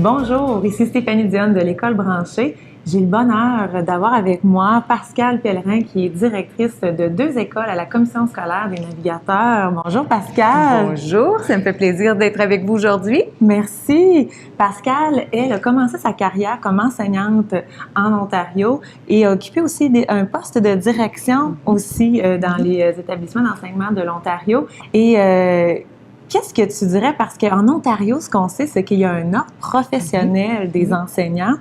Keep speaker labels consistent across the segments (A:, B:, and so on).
A: Bonjour, ici Stéphanie Dionne de l'École branchée. J'ai le bonheur d'avoir avec moi Pascale Pellerin, qui est directrice de 2 écoles à la Commission scolaire des navigateurs. Bonjour Pascale.
B: Bonjour, ça me fait plaisir d'être avec vous aujourd'hui.
A: Merci. Pascale, elle a commencé sa carrière comme enseignante en Ontario et a occupé aussi un poste de direction aussi dans les établissements d'enseignement de l'Ontario. Et qu'est-ce que tu dirais? Parce qu'en Ontario, ce qu'on sait, c'est qu'il y a un ordre professionnel des enseignants.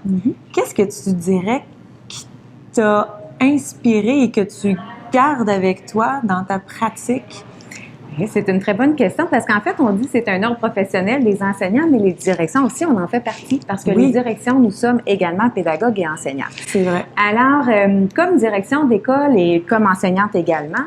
A: Qu'est-ce que tu dirais qui t'a inspiré et que tu gardes avec toi dans ta pratique?
B: C'est une très bonne question parce qu'en fait, on dit que c'est un ordre professionnel des enseignants, mais les directions aussi, on en fait partie parce que les directions, nous sommes également pédagogues et enseignants.
A: C'est vrai.
B: Alors, comme direction d'école et comme enseignante également,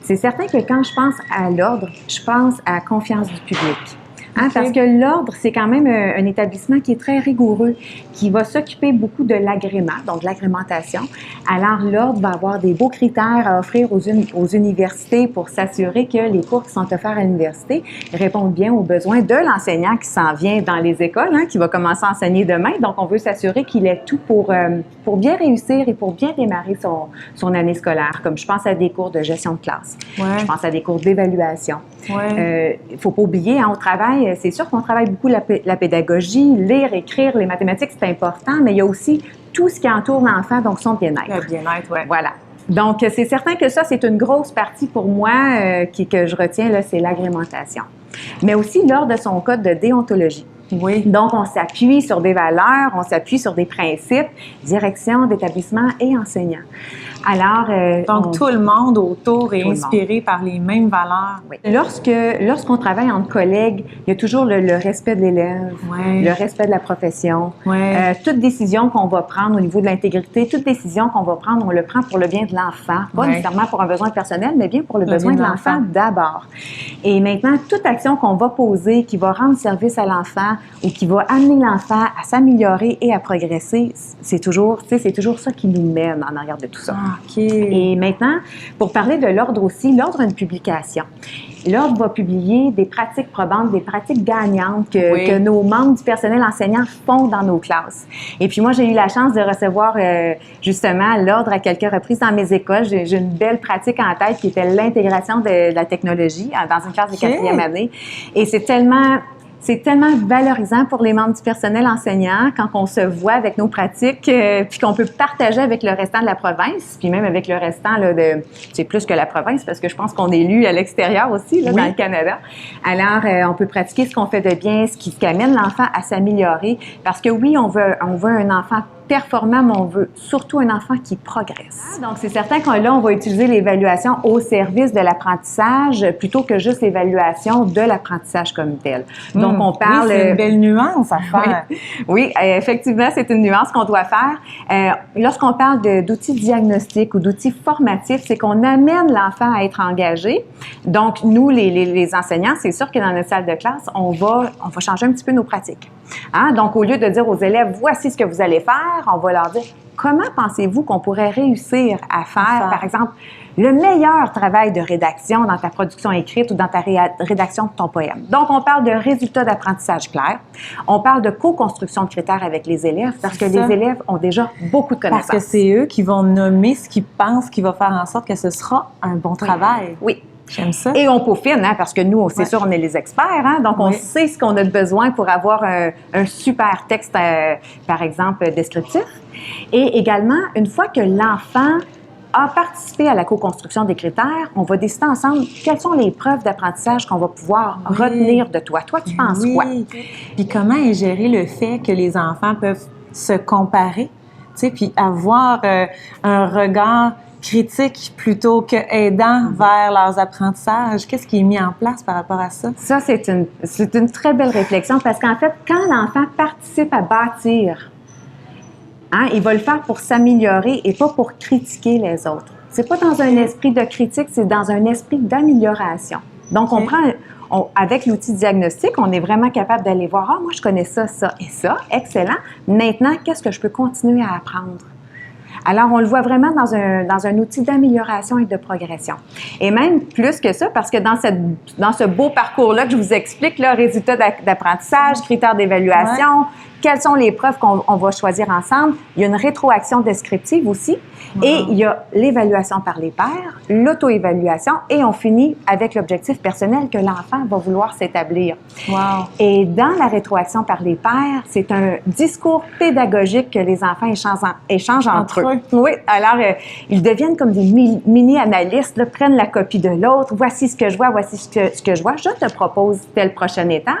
B: c'est certain que quand je pense à l'ordre, je pense à la confiance du public. Parce que l'ordre, c'est quand même un établissement qui est très rigoureux, qui va s'occuper beaucoup de l'agrément, donc de l'agrémentation. Alors, l'ordre va avoir des beaux critères à offrir aux universités pour s'assurer que les cours qui sont offerts à l'université répondent bien aux besoins de l'enseignant qui s'en vient dans les écoles, qui va commencer à enseigner demain. Donc, on veut s'assurer qu'il ait tout pour bien réussir et pour bien démarrer son année scolaire, comme je pense à des cours de gestion de classe. Je pense à des cours d'évaluation. Il ne faut pas oublier, on travaille, c'est sûr qu'on travaille beaucoup la pédagogie, lire, écrire, les mathématiques, c'est important, mais il y a aussi tout ce qui entoure l'enfant, donc son bien-être.
A: Le bien-être, oui.
B: Voilà. Donc, c'est certain que ça, c'est une grosse partie pour moi que je retiens, là, c'est l'agrémentation. Mais aussi lors de son code de déontologie.
A: Oui.
B: Donc, on s'appuie sur des valeurs, on s'appuie sur des principes, direction d'établissement et enseignant. Alors,
A: donc, tout le monde autour est inspiré par les mêmes valeurs.
B: Oui. Lorsqu'on travaille entre collègues, il y a toujours le respect de l'élève, le respect de la profession. Toute décision qu'on va prendre au niveau de l'intégrité, toute décision qu'on va prendre, on le prend pour le bien de l'enfant. Pas nécessairement pour un besoin personnel, mais bien pour le besoin de l'enfant d'abord. Et maintenant, toute action qu'on va poser, qui va rendre service à l'enfant ou qui va amener l'enfant à s'améliorer et à progresser, c'est toujours ça qui nous mène en arrière de tout ça. Et maintenant, pour parler de l'ordre aussi, l'ordre a une publication. L'ordre va publier des pratiques probantes, des pratiques gagnantes que nos membres du personnel enseignant font dans nos classes. Et puis moi, j'ai eu la chance de recevoir justement l'ordre à quelques reprises dans mes écoles. J'ai une belle pratique en tête qui était l'intégration de la technologie dans une classe de 4e année. Et c'est tellement valorisant pour les membres du personnel enseignant quand on se voit avec nos pratiques, puis qu'on peut partager avec le restant de la province, puis même avec le restant c'est plus que la province, parce que je pense qu'on est lu à l'extérieur aussi, dans le Canada. Alors, on peut pratiquer ce qu'on fait de bien, ce qui amène l'enfant à s'améliorer, parce que oui, on veut un enfant performant, mais on veut surtout un enfant qui progresse. Donc, c'est certain qu'on va utiliser l'évaluation au service de l'apprentissage plutôt que juste l'évaluation de l'apprentissage comme tel. Donc, on parle...
A: Oui, c'est une belle nuance à faire.
B: Oui, effectivement, c'est une nuance qu'on doit faire. Lorsqu'on parle d'outils diagnostiques ou d'outils formatifs, c'est qu'on amène l'enfant à être engagé. Donc, nous, les enseignants, c'est sûr que dans notre salle de classe, on va changer un petit peu nos pratiques. Donc, au lieu de dire aux élèves, voici ce que vous allez faire, on va leur dire, comment pensez-vous qu'on pourrait réussir à faire, par exemple, le meilleur travail de rédaction dans ta production écrite ou dans ta rédaction de ton poème. Donc, on parle de résultats d'apprentissage clairs. On parle de co-construction de critères avec les élèves parce que les élèves ont déjà beaucoup de connaissances.
A: Parce que c'est eux qui vont nommer ce qu'ils pensent qui va faire en sorte que ce sera un bon travail.
B: Oui.
A: J'aime ça.
B: Et on peaufine, parce que nous, c'est sûr, on est les experts, donc on sait ce qu'on a besoin pour avoir un super texte, par exemple, descriptif. Et également, une fois que l'enfant a participé à la co-construction des critères, on va décider ensemble quelles sont les preuves d'apprentissage qu'on va pouvoir retenir de toi. Toi, tu penses quoi?
A: Puis comment est géré le fait que les enfants peuvent se comparer, puis avoir un regard critique plutôt que aidant vers leurs apprentissages? Qu'est-ce qui est mis en place par rapport à ça?
B: Ça, c'est une très belle réflexion parce qu'en fait, quand l'enfant participe à bâtir, il va le faire pour s'améliorer et pas pour critiquer les autres. C'est pas dans un esprit de critique, c'est dans un esprit d'amélioration. Donc, avec l'outil diagnostic, on est vraiment capable d'aller voir, moi, je connais ça, ça et ça, excellent. Maintenant, qu'est-ce que je peux continuer à apprendre? Alors, on le voit vraiment dans un outil d'amélioration et de progression. Et même plus que ça, parce que dans ce beau parcours-là que je vous explique, là, résultats d'apprentissage, critères d'évaluation, quelles sont les preuves qu'on va choisir ensemble. Il y a une rétroaction descriptive aussi. Et il y a l'évaluation par les pairs, l'auto-évaluation et on finit avec l'objectif personnel que l'enfant va vouloir s'établir.
A: Wow.
B: Et dans la rétroaction par les pairs, c'est un discours pédagogique que les enfants échangent entre eux. Oui, alors ils deviennent comme des mini-analystes, là, prennent la copie de l'autre. Voici ce que je vois, voici ce que je vois. Je te propose telle prochaine étape.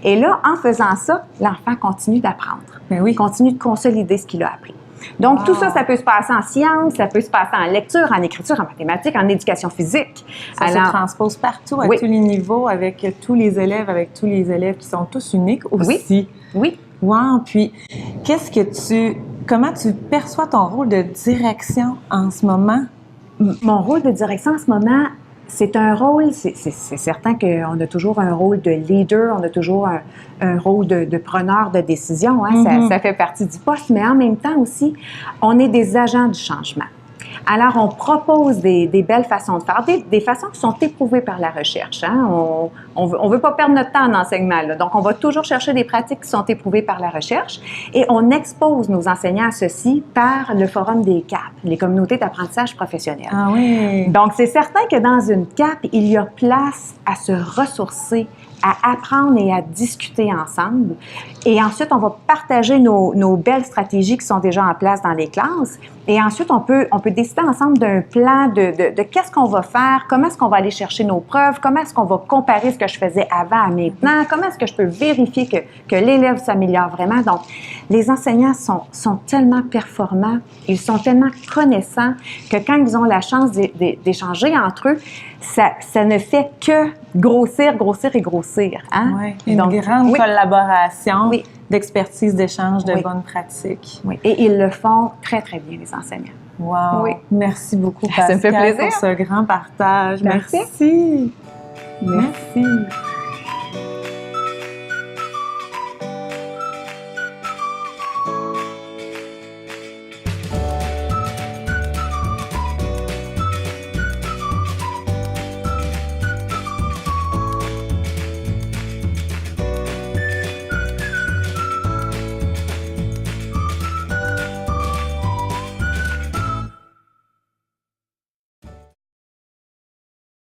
B: Et là, en faisant ça, l'enfant continue d'apprendre.
A: Ben oui.
B: Continue de consolider ce qu'il a appris. Donc, tout ça, ça peut se passer en sciences, ça peut se passer en lecture, en écriture, en mathématiques, en éducation physique.
A: Ça se transpose partout, à tous les niveaux, avec tous les élèves qui sont tous uniques aussi.
B: Oui.
A: Wow! Puis, comment tu perçois ton rôle de direction en ce moment?
B: Mon rôle de direction en ce moment, c'est un rôle, c'est certain qu'on a toujours un rôle de leader, on a toujours un rôle de preneur de décision, hein, ça fait partie du poste, mais en même temps aussi, on est des agents du changement. Alors, on propose des belles façons de faire, des façons qui sont éprouvées par la recherche. Hein? On veut pas perdre notre temps en enseignement, là. Donc, on va toujours chercher des pratiques qui sont éprouvées par la recherche et on expose nos enseignants à ceci par le Forum des CAP, les communautés d'apprentissage professionnel.
A: Ah oui!
B: Donc, c'est certain que dans une CAP, il y a place à se ressourcer, à apprendre et à discuter ensemble. Et ensuite, on va partager nos belles stratégies qui sont déjà en place dans les classes. Et ensuite, on peut décider ensemble d'un plan de qu'est-ce qu'on va faire, comment est-ce qu'on va aller chercher nos preuves, comment est-ce qu'on va comparer ce que je faisais avant à maintenant, comment est-ce que je peux vérifier que l'élève s'améliore vraiment. Donc, les enseignants sont tellement performants, ils sont tellement connaissants que quand ils ont la chance d'échanger entre eux, ça ne fait que grossir et grossir. Hein?
A: Oui, une grande collaboration, d'expertise, d'échange, de bonnes pratiques.
B: Oui, et ils le font très, très bien, les enseignants.
A: Wow! Oui. Merci beaucoup, Pascal,
B: ça me fait plaisir
A: pour ce grand partage.
B: Merci.
A: Merci.